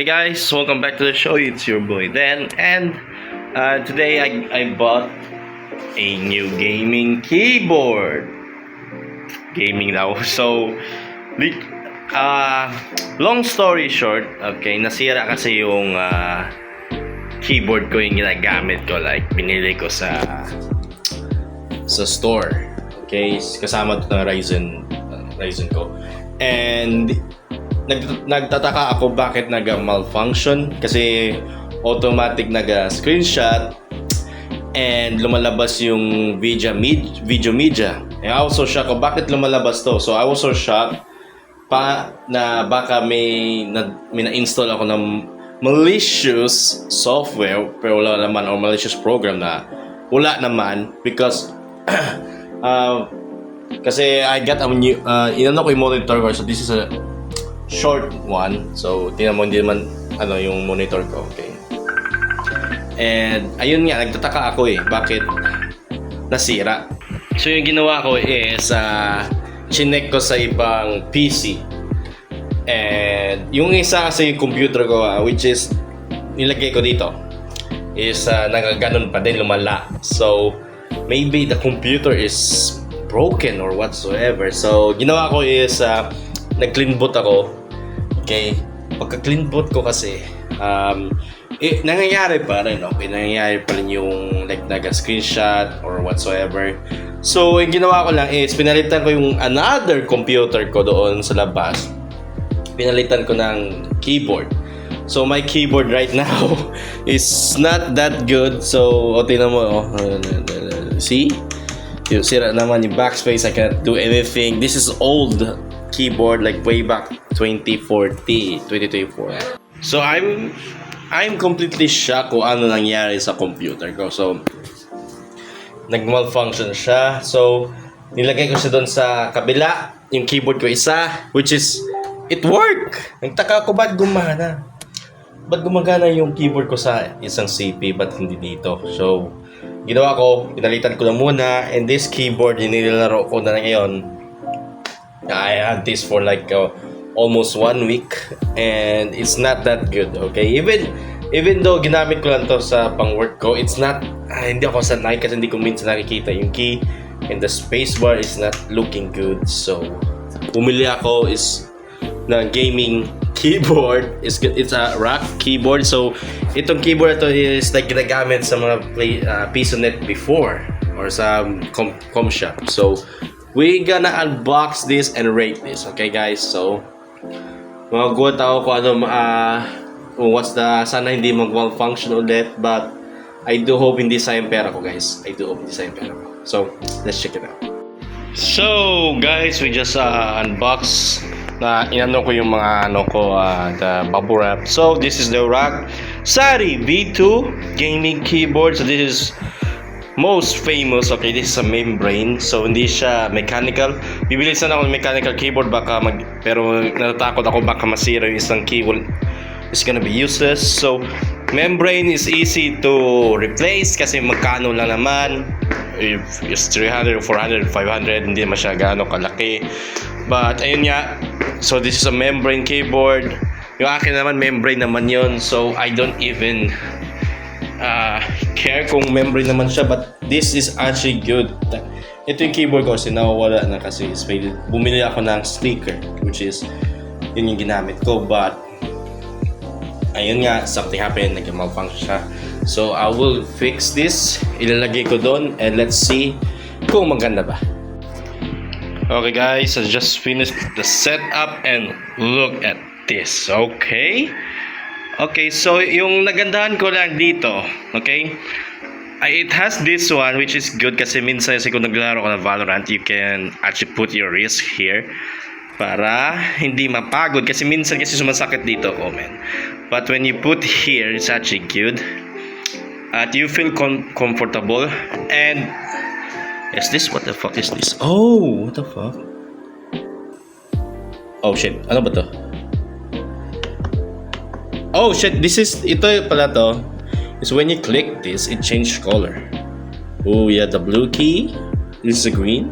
Hey guys, welcome back to the show. It's your boy Dan, and today I bought a new gaming keyboard. Gaming now. So, long story short, okay, nasira kasi yung keyboard ko yung ginagamit ko, like binili ko sa store. Okay, kasama to ng Ryzen ko. And nagtataka ako bakit malfunction kasi automatic screenshot and lumalabas yung video media. And I was so shocked bakit lumalabas to. So I was so shocked na baka may na-install ako ng malicious software pero wala naman, or malicious program na wala naman, because kasi I got a new inano ko yung monitor ko. So this is a short one. So tingnan mo, hindi naman yung monitor ko, okay? And ayun nga, nagtataka ako bakit nasira. So yung ginawa ko is chinek ko sa ibang PC. And yung isa kasi yung computer ko, which is nilagay ko dito, is nagaganon pa din, lumala. So maybe the computer is broken or whatsoever. So ginawa ko is nag-clean boot ako. Okay, pagka-clean boot ko kasi nangyayari pa rin, okay? Nangyayari pa rin yung nag-screenshot or whatsoever. So yung ginawa ko lang is pinalitan ko yung another computer ko doon sa labas. Pinalitan ko ng keyboard. So my keyboard right now is not that good. So tingnan mo, see? Yung sira naman yung backspace. I cannot do anything. This is old keyboard, like way back 2024. So I'm completely shocked kung ano nangyari sa computer ko. So nag-malfunction siya. So nilagay ko siya doon sa kabila, yung keyboard ko isa, which is it work. Nagtaka ako ba't gumana. Ba't gumagana yung keyboard ko sa isang CP, ba't hindi dito? So ginawa ko, pinalitan ko na muna, and this keyboard nilalaro ko na ngayon. I had this for almost 1 week, and it's not that good, okay? Even though ginamit ko lang to sa pang-work ko, it's not, hindi ako sanay kasi hindi ko minsan nakikita yung key, and the spacebar is not looking good. So bumili ako na gaming keyboard. It's a rack keyboard. So itong keyboard ito is ginagamit sa mga PisoNet before or sa com shop. So we gonna unbox this and rate this, okay guys? So magagulat ako kung sana hindi mag-malfunction ulit, but I do hope hindi sayang pera ko, guys. I do hope hindi sayang pera ko. So let's check it out. So guys, we just unbox na inano ko yung mga the bubble wrap. So this is the ROG Sari V2 gaming keyboard. So this is most famous, okay? This is a membrane, so hindi siya mechanical. Bibili sana ako ng mechanical keyboard, pero natatakot ako baka masira yung isang keyboard. It's gonna be useless. So membrane is easy to replace kasi magkano lang naman. If it's 300, 400, 500, hindi naman siya gaano kalaki. But ayun nga, so this is a membrane keyboard. Yung akin naman membrane naman yon, so I don't even care kung membrane naman siya, but this is actually good. Ito yung keyboard ko kasi nawawala na kasi bumili ako ng sticker, which is yun yung ginamit ko, but ayun nga, something happened, nag-malfunction siya. So I will fix this, ilalagay ko doon, and let's see kung maganda ba. Okay guys, I just finished the setup and look at this. Okay, so yung nagandahan ko lang dito, okay? It has this one, which is good kasi minsan kung naglaro ka ng Valorant, you can actually put your wrist here para hindi mapagod kasi minsan sumasakit dito, man. But when you put here, it's actually good. At you feel comfortable. And is this, what the fuck is this? Oh, what the fuck? Oh shit, ano ba to? Oh shit, ito pala to. Is when you click this, it changes color. Oh yeah, the blue key is the green,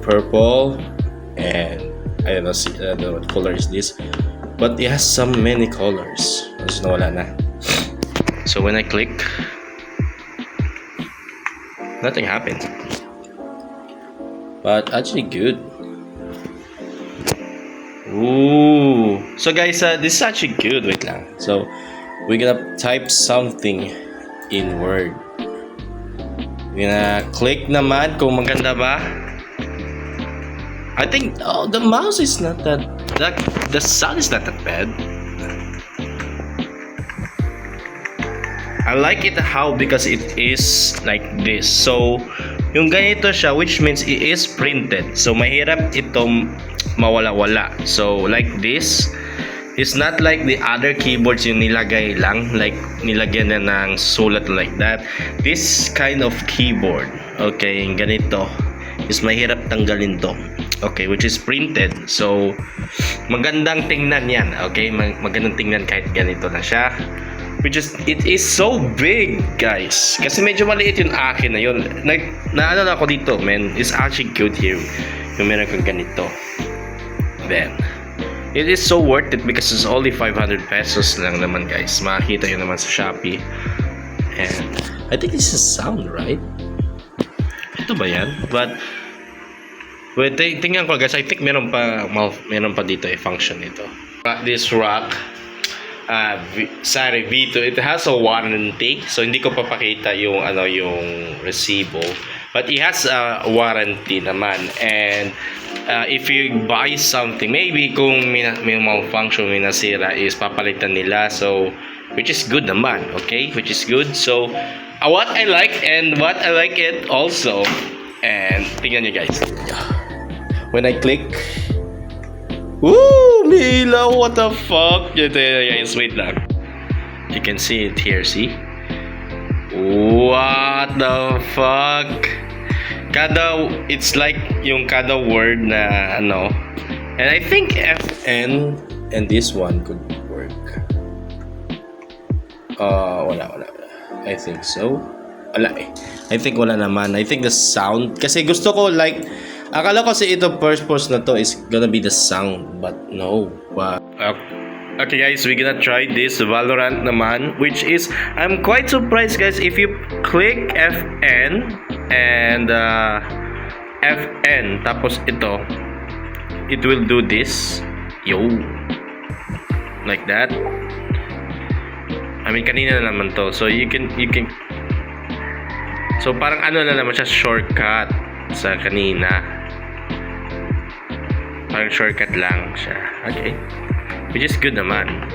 purple, and I don't know what color is this. But it has some many colors. Tapos nawala na. So when I click, nothing happened. But actually good. Ooh. So guys, this is actually good. Wait lang. So we're gonna type something in Word. We're gonna click naman kung maganda ba. I think the mouse is not that the sound is not that bad. I like it how because it is like this. So yung ganito siya, which means it is printed. So mahirap itong mawala-wala. So like this, it's not like the other keyboards yung nilagay lang, like nilagyan na ng sulat like that. This kind of keyboard, okay, yung ganito, is mahirap tanggalin to. Okay, which is printed. So magandang tingnan yan. Okay, magandang tingnan kahit ganito na siya. Which is, it is so big, guys. Kasi medyo maliit yung akin na yun. Naano na ako dito, man. It's actually good here. Yung meron kang ganito. Then, it is so worth it because it's only 500 pesos lang naman, guys. Makikita yun naman sa Shopee. And, I think this is sound, right? Ito ba yan? But, wait, tingnan ko, guys. I think meron pa dito function ito. This rack, sorry, Vito, it has a warranty, so hindi ko papakita yung yung resibo, but it has a warranty naman. And if you buy something, maybe kung may malfunction, may nasira, is papalitan nila, so which is good naman, okay, which is good. So what I like it also, and tingnan nyo, guys, when I click, woo! Mila, what the fuck? Guys, wait lang. You can see it here, see? What the fuck? It's like yung kada word na and I think FN and this one could work. Wala. I think so. Wala eh. I think wala naman. I think the sound, kasi gusto ko like, akala ko kasi ito purpose na to is gonna be the sound, but no. Okay guys, we're gonna try this Valorant naman, which is, I'm quite surprised, guys, if you click FN and FN tapos ito, it will do this, like that. I mean, kanina na naman to, so you can so parang na naman siya, shortcut sa kanina. Parang shortcut lang siya. Okay. Which is good naman.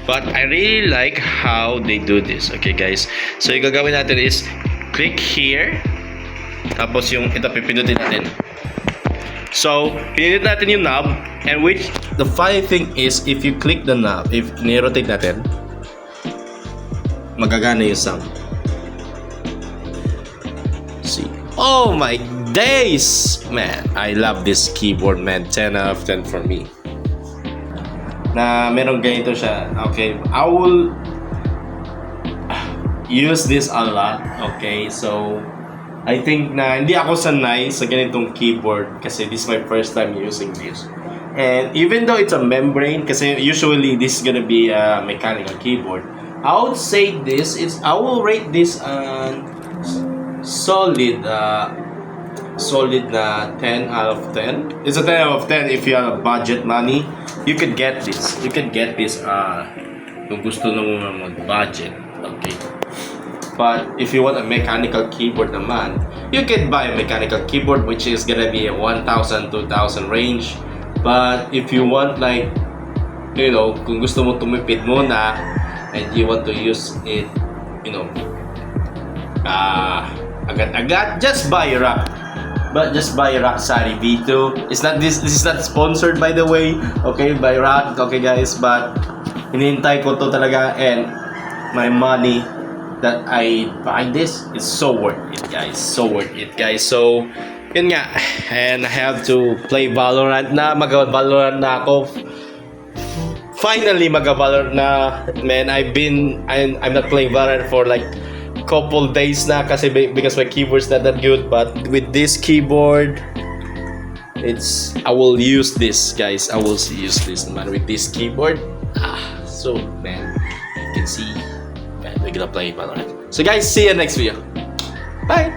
But I really like how they do this. Okay, guys. So, yung gagawin natin is click here. Tapos yung ito, pipindutin natin. So, pinindot natin yung knob. And which, the funny thing is, if you click the knob, if ni-rotate natin, magagana yung sound. See? Oh my days! Man, I love this keyboard, man. 10 out of 10 for me. Na meron ganito siya. Okay, I will use this a lot. Okay, so I think na hindi ako sanay sa ganitong keyboard kasi this is my first time using this. And even though it's a membrane, kasi usually this is gonna be a mechanical keyboard, I would say I will rate this solid na 10 out of 10. It's a 10 out of 10 if you have budget money. You could get this. Kung gusto mo mag-budget. Okay. But if you want a mechanical keyboard naman, you can buy a mechanical keyboard which is gonna be a 1,000, 2,000 range. But if you want like, kung gusto mo tumipid muna and you want to use it, agad-agad, just buy a rack. But just buy rack, sorry, Vito. This is not sponsored, by the way. Okay, buy rack. Okay, guys, but hinihintay ko to talaga, and my money that I buy this is so worth it, guys. So worth it, guys. So, yun nga. And I have to play Valorant na. Mag-Valorant na ako. Finally, mag-Valorant na. Man, I'm not playing Valorant for like couple days na kasi because my keyboard's not that good, but with this keyboard I will use this, guys. I will use this naman with this keyboard. So man, you can see, man, we're gonna play Valorant. So guys, see you next video. Bye.